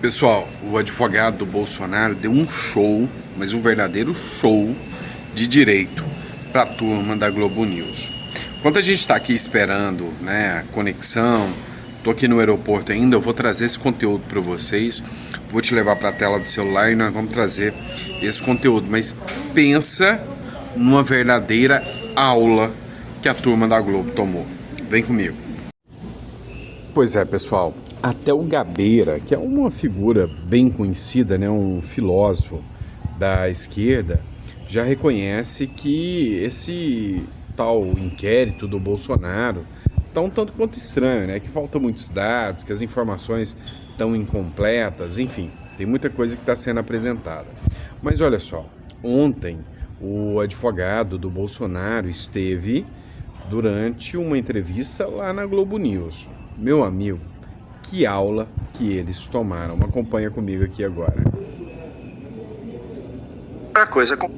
Pessoal, o advogado do Bolsonaro deu um show, mas um verdadeiro show de direito para a turma da Globo News. Enquanto a gente está aqui esperando, né, a conexão, tô aqui no aeroporto ainda, eu vou trazer esse conteúdo para vocês, vou te levar para a tela do celular e nós vamos trazer esse conteúdo. Mas pensa numa verdadeira aula que a turma da Globo tomou. Vem comigo. Pois é, pessoal. Até o Gabeira, que é uma figura bem conhecida, né, um filósofo da esquerda, já reconhece que esse tal inquérito do Bolsonaro está um tanto quanto estranho, né, que faltam muitos dados, que as informações estão incompletas, enfim, tem muita coisa que está sendo apresentada. Mas olha só, ontem o advogado do Bolsonaro esteve durante uma entrevista lá na Globo News. Meu amigo, que aula que eles tomaram. Acompanha comigo aqui agora. A coisa com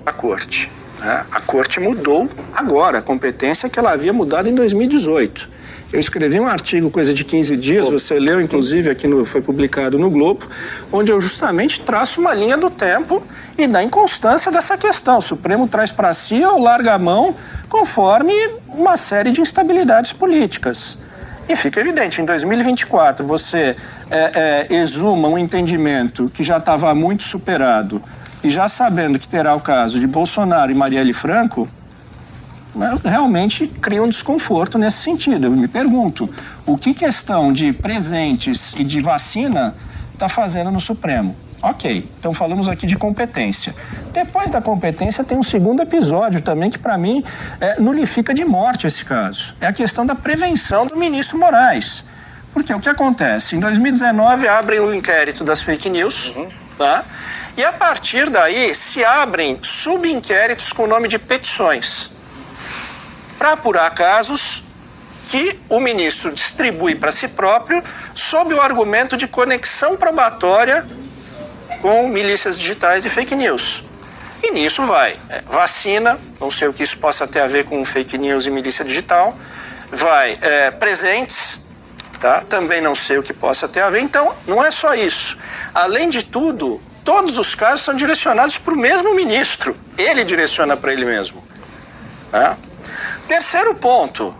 a corte. Né? A corte mudou agora a competência que ela havia mudado em 2018. Eu escrevi um artigo, coisa de 15 dias, você leu, inclusive, aqui foi publicado no Globo, onde eu justamente traço uma linha do tempo e da inconstância dessa questão. O Supremo traz para si ou larga a mão conforme uma série de instabilidades políticas. E fica evidente, em 2024 você exuma um entendimento que já estava muito superado e já sabendo que terá o caso de Bolsonaro e Marielle Franco, realmente cria um desconforto nesse sentido. Eu me pergunto, o que questão de presentes e de vacina está fazendo no Supremo? Ok, então falamos aqui de competência. Depois da competência tem um segundo episódio também que para mim nulifica de morte esse caso. É a questão da prevenção do ministro Moraes. Porque o que acontece? Em 2019 abrem o inquérito das fake news, tá? E a partir daí se abrem subinquéritos com o nome de petições para apurar casos que o ministro distribui para si próprio sob o argumento de conexão probatória com milícias digitais e fake news. E nisso vai vacina, não sei o que isso possa ter a ver com fake news e milícia digital, vai presentes, tá? Também não sei o que possa ter a ver. Então, não é só isso. Além de tudo, todos os casos são direcionados para o mesmo ministro. Ele direciona para ele mesmo. Tá? Terceiro ponto,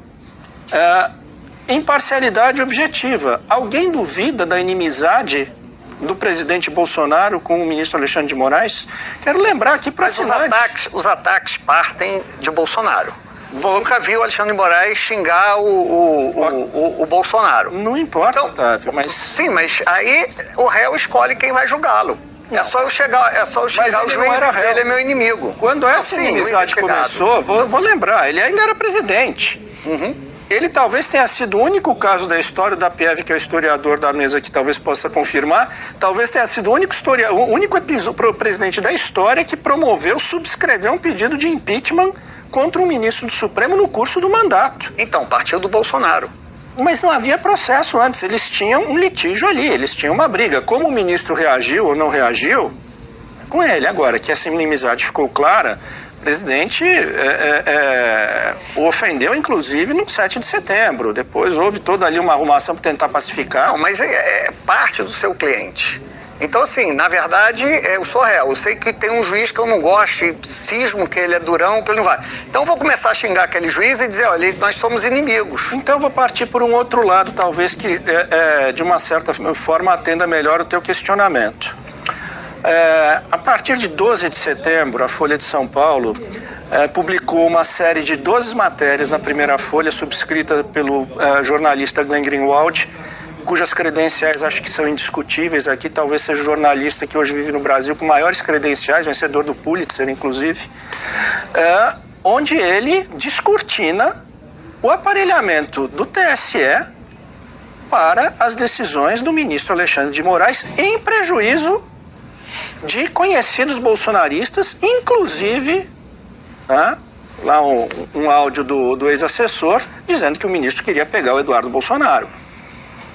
imparcialidade objetiva. Alguém duvida da inimizade do presidente Bolsonaro com o ministro Alexandre de Moraes? Quero lembrar aqui para os ataques partem de Bolsonaro. Nunca vi o Alexandre de Moraes xingar o Bolsonaro. Não importa, então, Otávio, mas... Sim, mas aí o réu escolhe quem vai julgá-lo. É só eu chegar o juiz e dizer, ele é meu inimigo. Quando essa inimizade começou, vou lembrar, ele ainda era presidente. Ele talvez tenha sido o único caso da história, da Pieve, que é o historiador da mesa, que talvez possa confirmar, talvez tenha sido o único presidente da história que promoveu, subscreveu um pedido de impeachment contra um ministro do Supremo no curso do mandato. Então, partiu do Bolsonaro. Mas não havia processo antes, eles tinham um litígio ali, eles tinham uma briga. Como o ministro reagiu ou não reagiu, com ele. Agora que essa inimizade ficou clara, o presidente o ofendeu, inclusive, no 7 de setembro. Depois houve toda ali uma arrumação para tentar pacificar. Não, mas é parte do seu cliente. Então, assim, na verdade, eu sou réu. Eu sei que tem um juiz que eu não gosto, e cismo que ele é durão, que ele não vai. Então, eu vou começar a xingar aquele juiz e dizer, olha, nós somos inimigos. Então, eu vou partir por um outro lado, talvez, que, de uma certa forma, atenda melhor o teu questionamento. A partir de 12 de setembro, a Folha de São Paulo publicou uma série de 12 matérias na primeira folha, subscrita pelo jornalista Glenn Greenwald, cujas credenciais acho que são indiscutíveis aqui, talvez seja o jornalista que hoje vive no Brasil com maiores credenciais, vencedor do Pulitzer, inclusive, onde ele descortina o aparelhamento do TSE para as decisões do ministro Alexandre de Moraes, em prejuízo de conhecidos bolsonaristas, inclusive lá um áudio do ex-assessor dizendo que o ministro queria pegar o Eduardo Bolsonaro.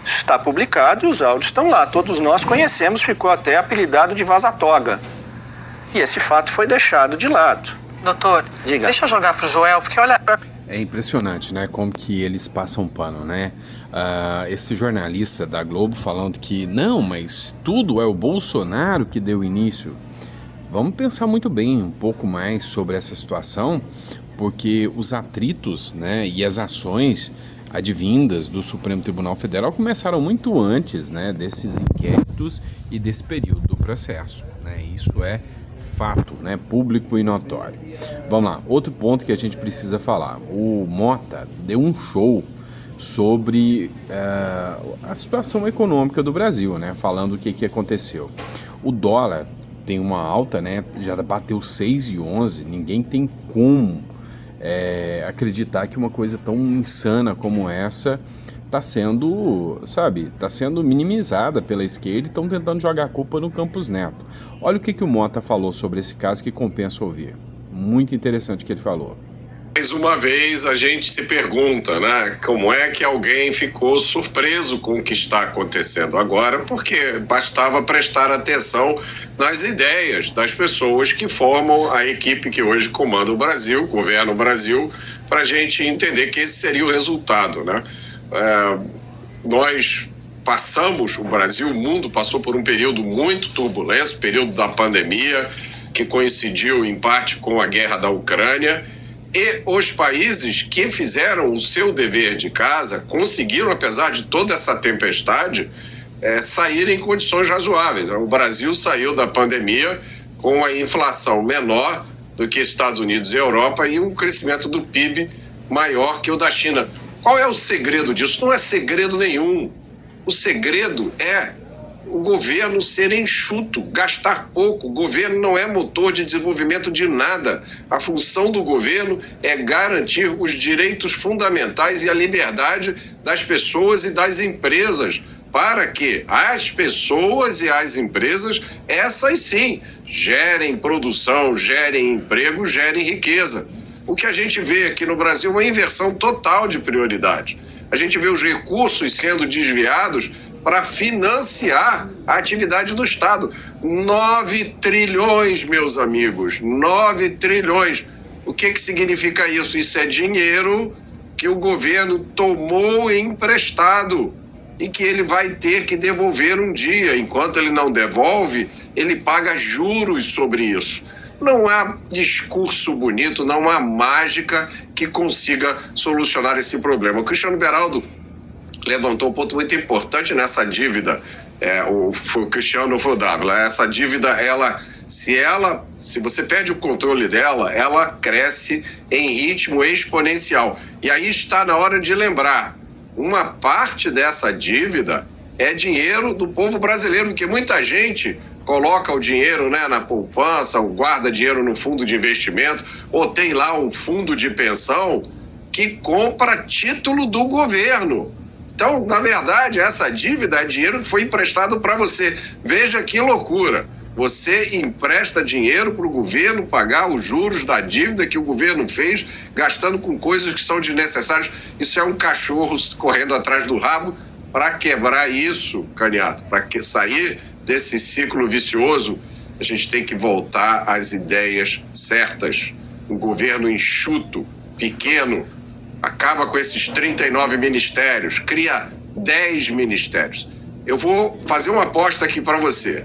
Isso está publicado e os áudios estão lá. Todos nós conhecemos, ficou até apelidado de vaza-toga. E esse fato foi deixado de lado. Doutor, diga. Deixa eu jogar pro Joel, porque olha... É impressionante, né, como que eles passam pano, né? Esse jornalista da Globo falando que não, mas tudo é o Bolsonaro que deu início. Vamos pensar muito bem um pouco mais sobre essa situação, porque os atritos, né, e as ações advindas do Supremo Tribunal Federal começaram muito antes, né, desses inquéritos e desse período do processo, né? Isso é fato, né, público e notório. Vamos lá, outro ponto que a gente precisa falar. O Mota deu um show sobre a situação econômica do Brasil, né, falando o que aconteceu. O dólar tem uma alta, né, já bateu 6,11, ninguém tem como acreditar que uma coisa tão insana como essa está sendo, está sendo minimizada pela esquerda e estão tentando jogar a culpa no Campos Neto. Olha o que o Mota falou sobre esse caso que compensa ouvir. Muito interessante o que ele falou. Mais uma vez a gente se pergunta, né, como é que alguém ficou surpreso com o que está acontecendo agora, porque bastava prestar atenção nas ideias das pessoas que formam a equipe que hoje comanda o Brasil, governa o Brasil, para a gente entender que esse seria o resultado, né? Nós passamos, o Brasil, o mundo passou por um período muito turbulento, período da pandemia, que coincidiu em parte com a guerra da Ucrânia, e os países que fizeram o seu dever de casa conseguiram, apesar de toda essa tempestade, sair em condições razoáveis. O Brasil saiu da pandemia com a inflação menor do que Estados Unidos e Europa e um crescimento do PIB maior que o da China. Qual é o segredo disso? Não é segredo nenhum. O segredo é o governo ser enxuto, gastar pouco. O governo não é motor de desenvolvimento de nada. A função do governo é garantir os direitos fundamentais e a liberdade das pessoas e das empresas, para que as pessoas e as empresas, essas sim, gerem produção, gerem emprego, gerem riqueza. O que a gente vê aqui no Brasil é uma inversão total de prioridade. A gente vê os recursos sendo desviados para financiar a atividade do Estado. 9 trilhões, meus amigos, 9 trilhões. O que significa isso? Isso é dinheiro que o governo tomou emprestado e que ele vai ter que devolver um dia. Enquanto ele não devolve, ele paga juros sobre isso. Não há discurso bonito, não há mágica que consiga solucionar esse problema. O Cristiano Beraldo levantou um ponto muito importante nessa dívida. Foi o Cristiano ou foi o Dávila? Essa dívida, se você perde o controle dela, ela cresce em ritmo exponencial. E aí está na hora de lembrar, uma parte dessa dívida é dinheiro do povo brasileiro, porque muita gente coloca o dinheiro, né, na poupança, ou guarda dinheiro no fundo de investimento, ou tem lá um fundo de pensão que compra título do governo. Então, na verdade, essa dívida é dinheiro que foi emprestado para você. Veja que loucura. Você empresta dinheiro para o governo pagar os juros da dívida que o governo fez, gastando com coisas que são desnecessárias. Isso é um cachorro correndo atrás do rabo. Para quebrar isso, Caniato, para sair desse ciclo vicioso, a gente tem que voltar às ideias certas. Um governo enxuto, pequeno, acaba com esses 39 ministérios, cria 10 ministérios. Eu vou fazer uma aposta aqui para você.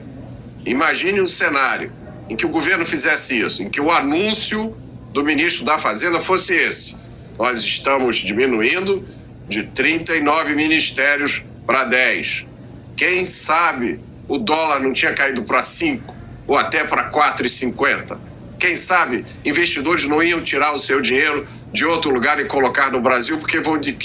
Imagine um cenário em que o governo fizesse isso, em que o anúncio do ministro da Fazenda fosse esse. Nós estamos diminuindo de 39 ministérios para 10. Quem sabe o dólar não tinha caído para 5 ou até para 4,50. Quem sabe investidores não iam tirar o seu dinheiro de outro lugar e colocar no Brasil, porque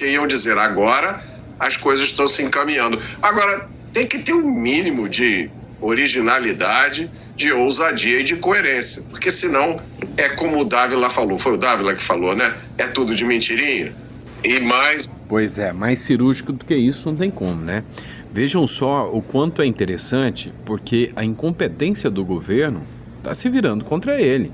iam dizer, agora as coisas estão se encaminhando. Agora, tem que ter um mínimo de originalidade, de ousadia e de coerência, porque senão é como o Dávila falou, foi o Dávila que falou, né? É tudo de mentirinha. E mais... Pois é, mais cirúrgico do que isso não tem como, né? Vejam só o quanto é interessante, porque a incompetência do governo está se virando contra ele.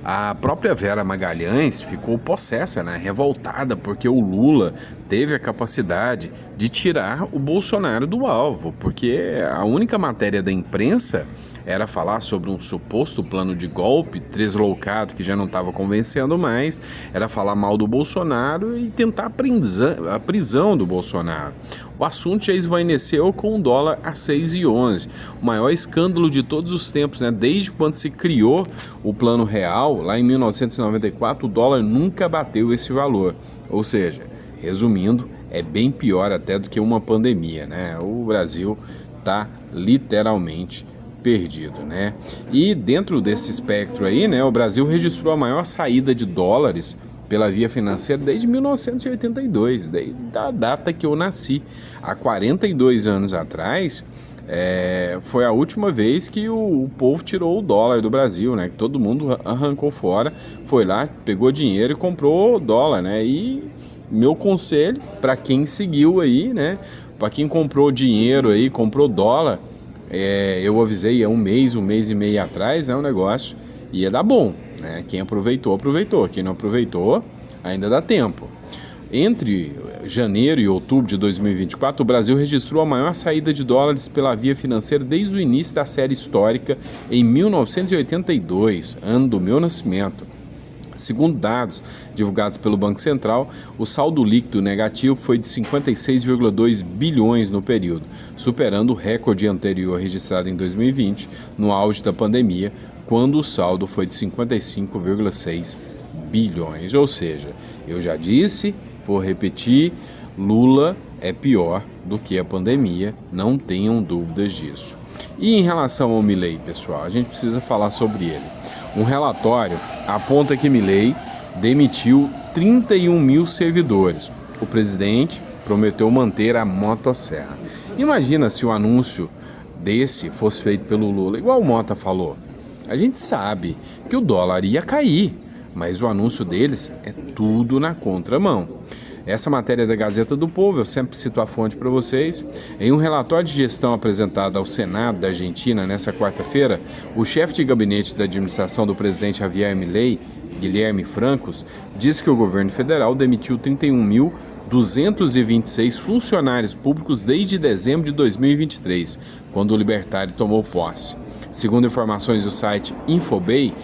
A própria Vera Magalhães ficou possessa, né? Revoltada, porque o Lula teve a capacidade de tirar o Bolsonaro do alvo, porque a única matéria da imprensa era falar sobre um suposto plano de golpe deslocado que já não estava convencendo mais, era falar mal do Bolsonaro e tentar a prisão do Bolsonaro. O assunto já esvaeceu com o dólar a 6,11, o maior escândalo de todos os tempos, né? Desde quando se criou o Plano Real, lá em 1994, o dólar nunca bateu esse valor. Ou seja, resumindo, é bem pior até do que uma pandemia, né? O Brasil está literalmente perdido, né? E dentro desse espectro aí, né, o Brasil registrou a maior saída de dólares pela via financeira desde 1982, desde a data que eu nasci. Há 42 anos atrás, foi a última vez que o povo tirou o dólar do Brasil, né? Que todo mundo arrancou fora, foi lá, pegou dinheiro e comprou dólar, né? E meu conselho para quem seguiu aí, né? Para quem comprou dinheiro aí, comprou dólar, eu avisei há um mês e meio atrás, né? O negócio ia dar bom, né? Quem aproveitou, aproveitou. Quem não aproveitou, ainda dá tempo. Entre janeiro e outubro de 2024, o Brasil registrou a maior saída de dólares pela via financeira desde o início da série histórica em 1982, ano do meu nascimento. Segundo dados divulgados pelo Banco Central, o saldo líquido negativo foi de 56,2 bilhões no período, superando o recorde anterior registrado em 2020, no auge da pandemia, quando o saldo foi de 55,6 bilhões. Ou seja, eu já disse, vou repetir, Lula é pior do que a pandemia, não tenham dúvidas disso. E em relação ao Milei, pessoal, a gente precisa falar sobre ele. Um relatório aponta que Milei demitiu 31 mil servidores. O presidente prometeu manter a motosserra. Imagina se o anúncio desse fosse feito pelo Lula, igual o Mota falou. A gente sabe que o dólar ia cair, mas o anúncio deles é tudo na contramão. Essa matéria é da Gazeta do Povo, eu sempre cito a fonte para vocês. Em um relatório de gestão apresentado ao Senado da Argentina nessa quarta-feira, o chefe de gabinete da administração do presidente Javier Milei, Guilherme Francos, disse que o governo federal demitiu 31.226 funcionários públicos desde dezembro de 2023, quando o libertário tomou posse. Segundo informações do site Infobay,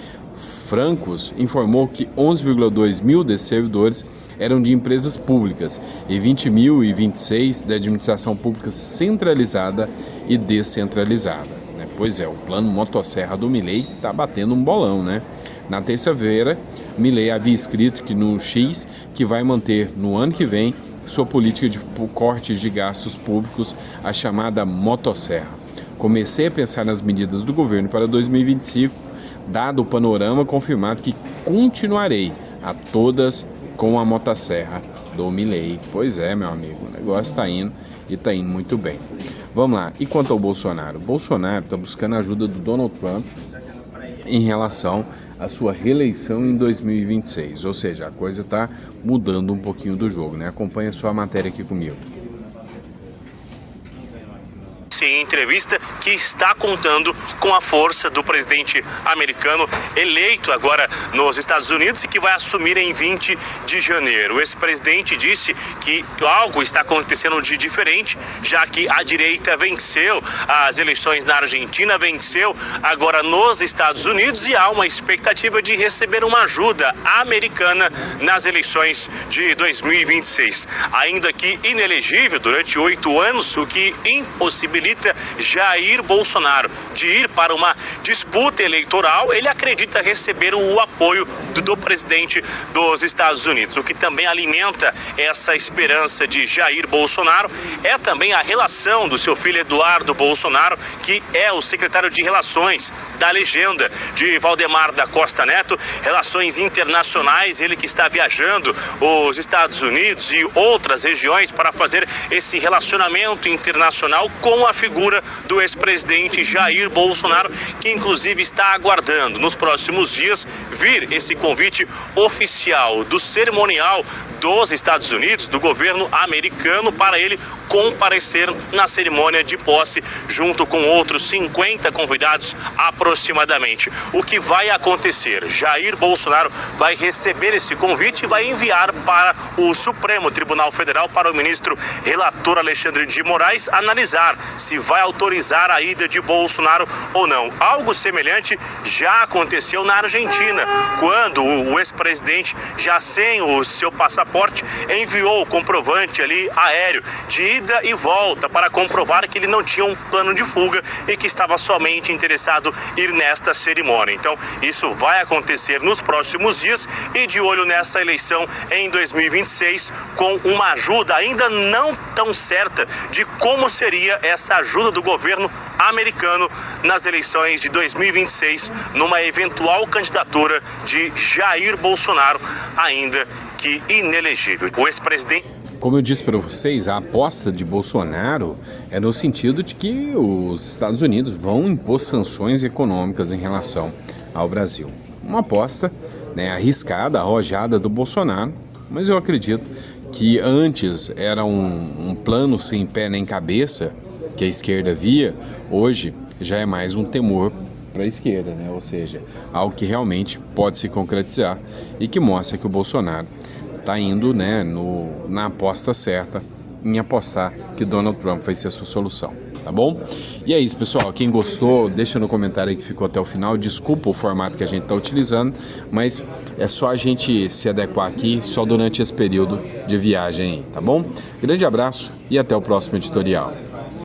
Francos informou que 11,2 mil desses servidores eram de empresas públicas e 20.026 da administração pública centralizada e descentralizada, né? Pois é, o plano motosserra do Milei está batendo um bolão, né? Na terça-feira, Milei havia escrito que no X que vai manter no ano que vem sua política de cortes de gastos públicos, a chamada motosserra. Comecei a pensar nas medidas do governo para 2025, dado o panorama confirmado que continuarei a todas com a motosserra do Milei. Pois é, meu amigo, o negócio está indo e está indo muito bem. Vamos lá, e quanto ao Bolsonaro? O Bolsonaro está buscando a ajuda do Donald Trump em relação à sua reeleição em 2026, ou seja, a coisa está mudando um pouquinho do jogo, né? Acompanha só a matéria aqui comigo. Em entrevista que está contando com a força do presidente americano eleito agora nos Estados Unidos e que vai assumir em 20 de janeiro. Esse presidente disse que algo está acontecendo de diferente, já que a direita venceu as eleições na Argentina, venceu agora nos Estados Unidos e há uma expectativa de receber uma ajuda americana nas eleições de 2026. Ainda que inelegível durante 8 anos, o que impossibilita Jair Bolsonaro de ir para uma disputa eleitoral, ele acredita receber o apoio do presidente dos Estados Unidos. O que também alimenta essa esperança de Jair Bolsonaro é também a relação do seu filho Eduardo Bolsonaro, que é o secretário de Relações da legenda de Valdemar da Costa Neto, relações internacionais, ele que está viajando os Estados Unidos e outras regiões para fazer esse relacionamento internacional com a figura do ex-presidente Jair Bolsonaro, que inclusive está aguardando nos próximos dias vir esse convite oficial do cerimonial dos Estados Unidos, do governo americano, para ele comparecer na cerimônia de posse, junto com outros 50 convidados aproximadamente. O que vai acontecer? Jair Bolsonaro vai receber esse convite e vai enviar para o Supremo Tribunal Federal, para o ministro relator Alexandre de Moraes, analisar se vai autorizar a ida de Bolsonaro ou não. Algo semelhante já aconteceu na Argentina, quando o ex-presidente, já sem o seu passaporte, enviou o comprovante ali aéreo de ida e volta para comprovar que ele não tinha um plano de fuga e que estava somente interessado em ir nesta cerimônia. Então, isso vai acontecer nos próximos dias e de olho nessa eleição em 2026, com uma ajuda ainda não tão certa de como seria essa ajuda do governo americano nas eleições de 2026, numa eventual candidatura de Jair Bolsonaro, ainda que inelegível. O ex-presidente... Como eu disse para vocês, a aposta de Bolsonaro é no sentido de que os Estados Unidos vão impor sanções econômicas em relação ao Brasil. Uma aposta, né, arriscada, arrojada do Bolsonaro, mas eu acredito que antes era um plano sem pé nem cabeça que a esquerda via, hoje já é mais um temor para a esquerda, né? Ou seja, algo que realmente pode se concretizar e que mostra que o Bolsonaro está indo, né, na aposta certa, em apostar que Donald Trump vai ser a sua solução, tá bom? E é isso, pessoal. Quem gostou, deixa no comentário aí que ficou até o final. Desculpa o formato que a gente está utilizando, mas é só a gente se adequar aqui só durante esse período de viagem aí, tá bom? Grande abraço e até o próximo editorial.